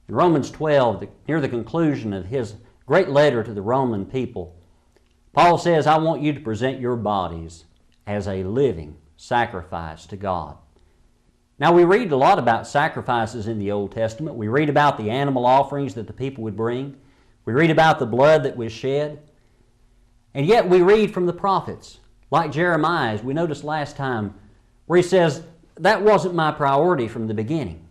In Romans 12, near the conclusion of his great letter to the Roman people, Paul says, I want you to present your bodies as a living sacrifice to God. Now, we read a lot about sacrifices in the Old Testament. We read about the animal offerings that the people would bring. We read about the blood that was shed. And yet we read from the prophets, like Jeremiah, as we noticed last time, where he says, that wasn't my priority from the beginning.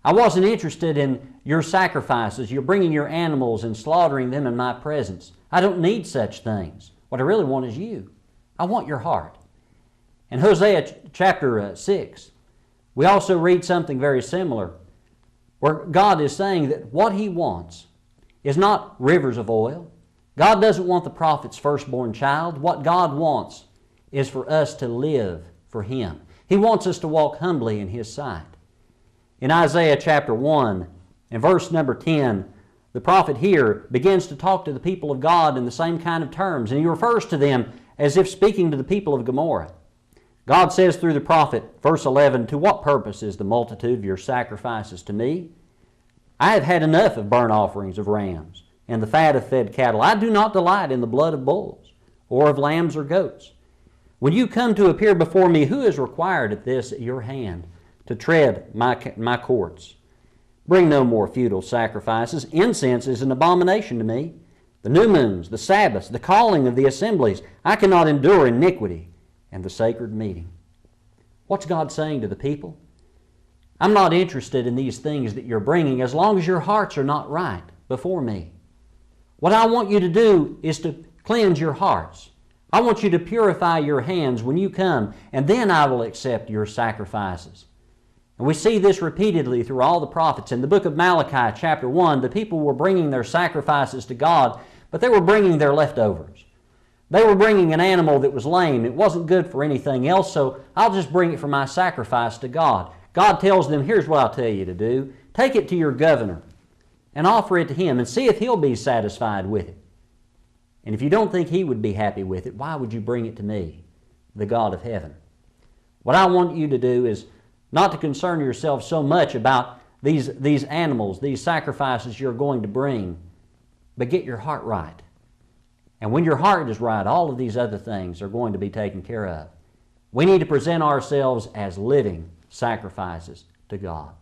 I wasn't interested in your sacrifices. You're bringing your animals and slaughtering them in my presence. I don't need such things. What I really want is you. I want your heart. In Hosea chapter 6, we also read something very similar, where God is saying that what He wants is not rivers of oil. God doesn't want the prophet's firstborn child. What God wants is for us to live for Him. He wants us to walk humbly in His sight. In Isaiah chapter 1, in verse number 10, the prophet here begins to talk to the people of God in the same kind of terms, and he refers to them as if speaking to the people of Gomorrah. God says through the prophet, verse 11, to what purpose is the multitude of your sacrifices to me? I have had enough of burnt offerings of rams and the fat of fed cattle. I do not delight in the blood of bulls or of lambs or goats. When you come to appear before me, who is required at this at your hand to tread my courts? Bring no more futile sacrifices. Incense is an abomination to me. The new moons, the Sabbaths, the calling of the assemblies. I cannot endure iniquity and the sacred meeting. What's God saying to the people? I'm not interested in these things that you're bringing as long as your hearts are not right before me. What I want you to do is to cleanse your hearts. I want you to purify your hands when you come, and then I will accept your sacrifices. And we see this repeatedly through all the prophets. In the book of Malachi, chapter 1, the people were bringing their sacrifices to God, but they were bringing their leftovers. They were bringing an animal that was lame. It wasn't good for anything else, so I'll just bring it for my sacrifice to God. God tells them, here's what I'll tell you to do. Take it to your governor and offer it to him and see if he'll be satisfied with it. And if you don't think he would be happy with it, why would you bring it to me, the God of heaven? What I want you to do is not to concern yourself so much about these animals, these sacrifices you're going to bring, but get your heart right. And when your heart is right, all of these other things are going to be taken care of. We need to present ourselves as living sacrifices to God.